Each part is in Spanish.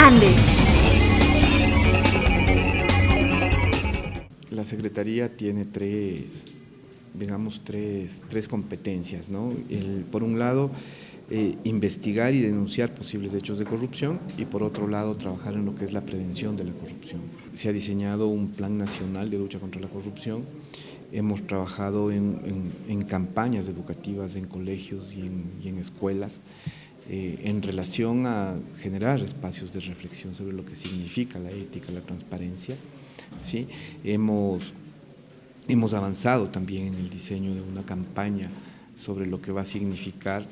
Andes. La Secretaría tiene tres competencias, ¿no? Por un lado, investigar y denunciar posibles hechos de corrupción y por otro lado, trabajar en lo que es la prevención de la corrupción. Se ha diseñado un plan nacional de lucha contra la corrupción, hemos trabajado en campañas educativas en colegios y en escuelas, en relación a generar espacios de reflexión sobre lo que significa la ética, la transparencia, ¿sí? Hemos avanzado también en el diseño de una campaña sobre lo que va a significar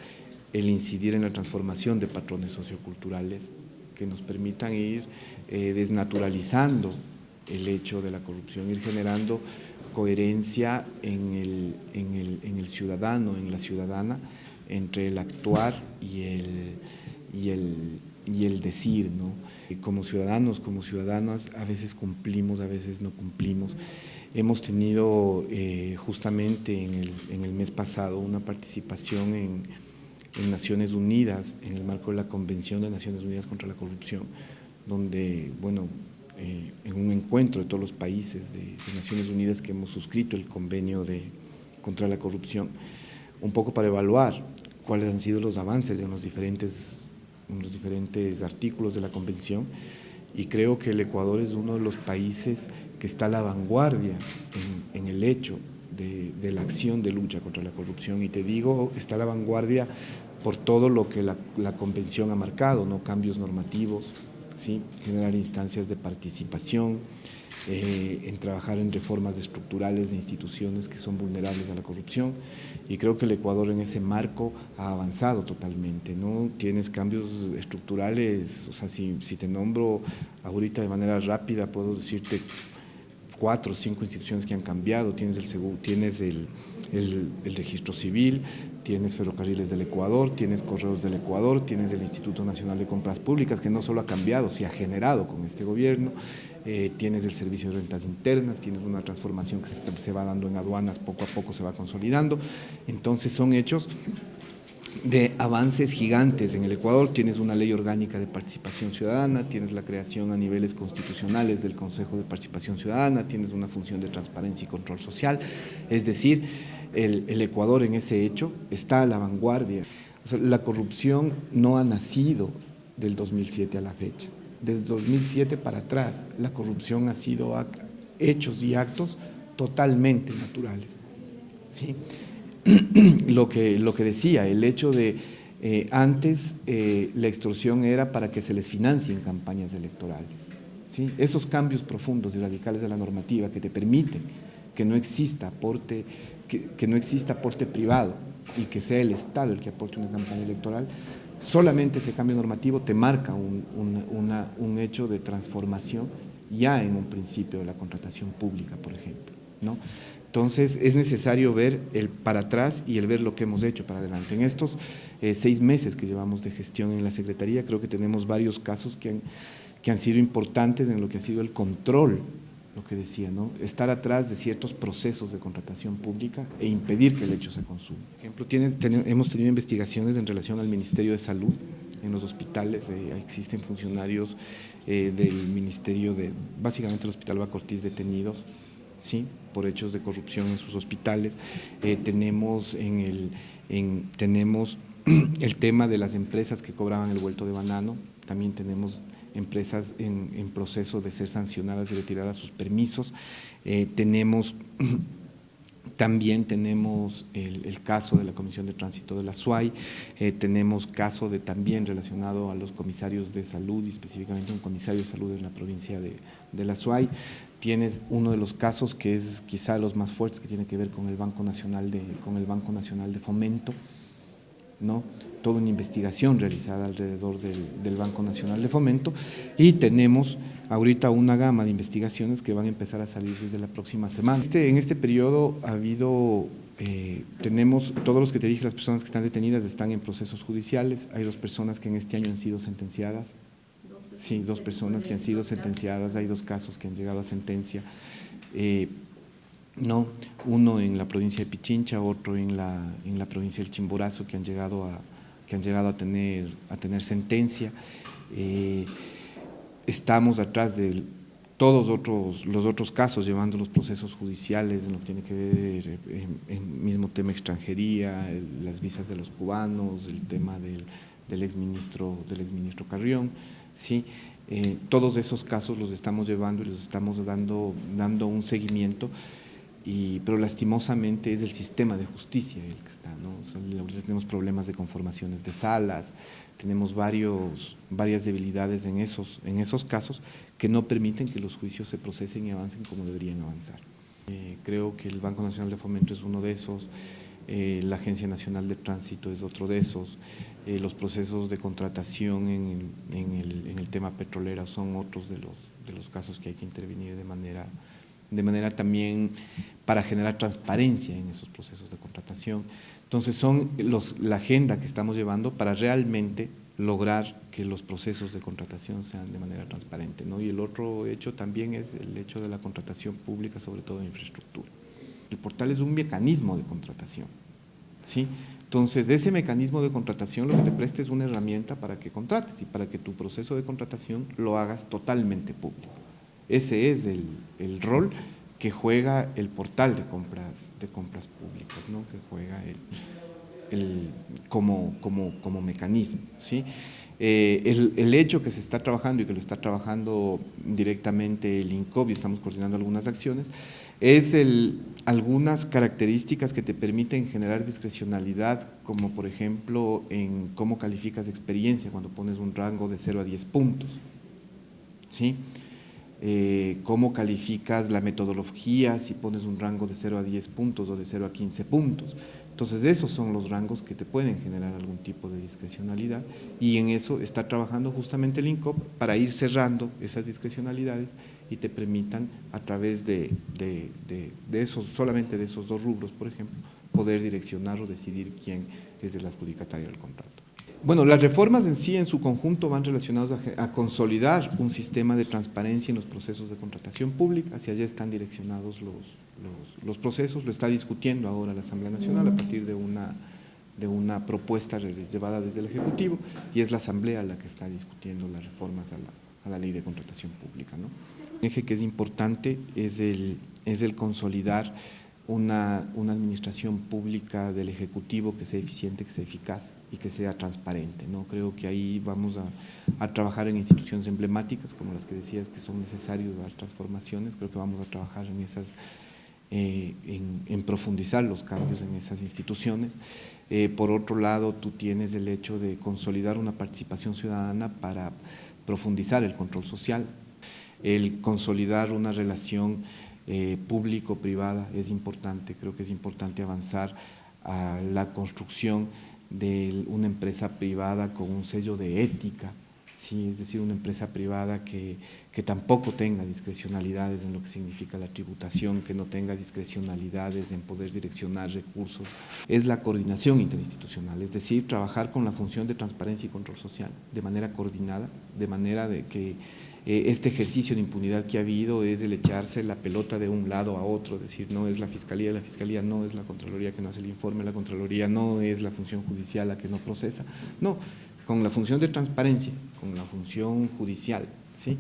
el incidir en la transformación de patrones socioculturales que nos permitan ir desnaturalizando el hecho de la corrupción, ir generando coherencia en el ciudadano, en la ciudadana, entre el actuar y el decir, ¿no? Como ciudadanos, como ciudadanas, a veces cumplimos, a veces no cumplimos. Hemos tenido justamente en el mes pasado una participación en Naciones Unidas, en el marco de la Convención de Naciones Unidas contra la Corrupción, donde, bueno, en un encuentro de todos los países de Naciones Unidas que hemos suscrito el convenio contra la corrupción, un poco para evaluar cuáles han sido los avances en los diferentes artículos de la convención, y creo que el Ecuador es uno de los países que está a la vanguardia en el hecho de la acción de lucha contra la corrupción, y te digo, está a la vanguardia por todo lo que la convención ha marcado, ¿no? Cambios normativos, ¿sí? Generar instancias de participación, en trabajar en reformas estructurales de instituciones que son vulnerables a la corrupción, y creo que el Ecuador en ese marco ha avanzado totalmente, ¿no? Tienes cambios estructurales, o sea, si te nombro ahorita de manera rápida, puedo decirte 4 o 5 instituciones que han cambiado. Tienes el registro civil, tienes Ferrocarriles del Ecuador, tienes Correos del Ecuador, tienes el Instituto Nacional de Compras Públicas, que no solo ha cambiado, se ha generado con este gobierno, tienes el Servicio de Rentas Internas, tienes una transformación que se va dando en aduanas, poco a poco se va consolidando. Entonces son hechos de avances gigantes en el Ecuador. Tienes una ley orgánica de participación ciudadana, tienes la creación a niveles constitucionales del Consejo de Participación Ciudadana, tienes una función de transparencia y control social, es decir, el Ecuador en ese hecho está a la vanguardia. O sea, la corrupción no ha nacido del 2007 a la fecha, desde 2007 para atrás la corrupción ha sido hechos y actos totalmente naturales, ¿sí? Lo que decía, el hecho de antes la extorsión era para que se les financien campañas electorales, ¿sí? Esos cambios profundos y radicales de la normativa que te permiten que no exista aporte, que no exista aporte privado y que sea el Estado el que aporte una campaña electoral, solamente ese cambio normativo te marca un hecho de transformación ya en un principio de la contratación pública, por ejemplo, ¿no? Entonces es necesario ver el para atrás y el ver lo que hemos hecho para adelante. En estos 6 meses que llevamos de gestión en la Secretaría, creo que tenemos varios casos que han sido importantes en lo que ha sido el control, lo que decía, ¿no? Estar atrás de ciertos procesos de contratación pública e impedir que el hecho se consuma. Por ejemplo, hemos tenido investigaciones en relación al Ministerio de Salud. En los hospitales existen funcionarios del Ministerio básicamente el Hospital Bacortiz, detenidos, ¿sí?, por hechos de corrupción en sus hospitales. Tenemos el tema de las empresas que cobraban el vuelto de banano. También tenemos empresas en proceso de ser sancionadas y retiradas sus permisos. También tenemos el caso de la Comisión de Tránsito de la SUAY, tenemos caso también relacionado a los comisarios de salud, y específicamente un comisario de salud en la provincia de la SUAY. Tienes uno de los casos que es quizá los más fuertes, que tiene que ver con el Banco Nacional de Fomento, ¿no? Toda una investigación realizada alrededor del Banco Nacional de Fomento, y tenemos ahorita una gama de investigaciones que van a empezar a salir desde la próxima semana. En este periodo tenemos todos los que te dije, las personas que están detenidas están en procesos judiciales. Hay 2 personas que en este año han sido sentenciadas. Sí, 2 personas que han sido sentenciadas, hay 2 casos que han llegado a sentencia, ¿no? Uno en la provincia de Pichincha, otro en la provincia del Chimborazo, que han llegado a tener sentencia. estamos atrás de todos los otros casos, llevando los procesos judiciales en lo que tiene que ver el mismo tema extranjería, las visas de los cubanos, el tema del exministro Carrión, ¿sí? Todos esos casos los estamos llevando y los estamos dando un seguimiento, pero lastimosamente es el sistema de justicia el que está, ¿no? O sea, ahorita tenemos problemas de conformaciones de salas, tenemos varias debilidades en esos casos que no permiten que los juicios se procesen y avancen como deberían avanzar. Creo que el Banco Nacional de Fomento es uno de esos, la Agencia Nacional de Tránsito es otro de esos, los procesos de contratación en el tema petrolero son otros de los casos que hay que intervenir de manera también para generar transparencia en esos procesos de contratación. Entonces son la agenda que estamos llevando para realmente lograr que los procesos de contratación sean de manera transparente, ¿no? Y el otro hecho también es el hecho de la contratación pública, sobre todo en infraestructura. El portal es un mecanismo de contratación, ¿sí? Entonces, ese mecanismo de contratación lo que te presta es una herramienta para que contrates y para que tu proceso de contratación lo hagas totalmente público. Ese es el rol que juega el portal de compras públicas, ¿no? Que juega como mecanismo, ¿sí? El hecho que se está trabajando y que lo está trabajando directamente el INCOP y estamos coordinando algunas acciones, es algunas características que te permiten generar discrecionalidad, como por ejemplo en cómo calificas experiencia cuando pones un rango de 0 a 10 puntos, ¿sí? Cómo calificas la metodología si pones un rango de 0 a 10 puntos o de 0 a 15 puntos. Entonces esos son los rangos que te pueden generar algún tipo de discrecionalidad y en eso está trabajando justamente el INCOP para ir cerrando esas discrecionalidades y te permitan a través de esos, solamente de esos dos rubros, por ejemplo, poder direccionar o decidir quién es el adjudicatario del contrato. Bueno, las reformas en sí, en su conjunto, van relacionadas a consolidar un sistema de transparencia en los procesos de contratación pública, hacia allá están direccionados los procesos, lo está discutiendo ahora la Asamblea Nacional a partir de una propuesta llevada desde el Ejecutivo y es la Asamblea la que está discutiendo las reformas a la Ley de Contratación Pública, ¿no? Un eje que es importante es el consolidar una administración pública del Ejecutivo que sea eficiente, que sea eficaz y que sea transparente, ¿no? Creo que ahí vamos a trabajar en instituciones emblemáticas, como las que decías que son necesarias dar transformaciones, creo que vamos a trabajar en esas, en profundizar los cambios en esas instituciones. Por otro lado, tú tienes el hecho de consolidar una participación ciudadana para profundizar el control social, el consolidar una relación público-privada es importante, creo que es importante avanzar a la construcción de una empresa privada con un sello de ética, ¿sí? Es decir, una empresa privada que tampoco tenga discrecionalidades en lo que significa la tributación, que no tenga discrecionalidades en poder direccionar recursos. Es la coordinación interinstitucional, es decir, trabajar con la función de transparencia y control social de manera coordinada, de manera de que este ejercicio de impunidad que ha habido es el echarse la pelota de un lado a otro, es decir, no es la Fiscalía no es la Contraloría que no hace el informe, la Contraloría no es la función judicial la que no procesa, no, con la función de transparencia, con la función judicial, ¿sí?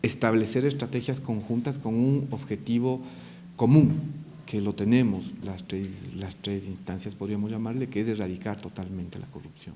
Establecer estrategias conjuntas con un objetivo común, que lo tenemos las tres instancias, podríamos llamarle, que es erradicar totalmente la corrupción.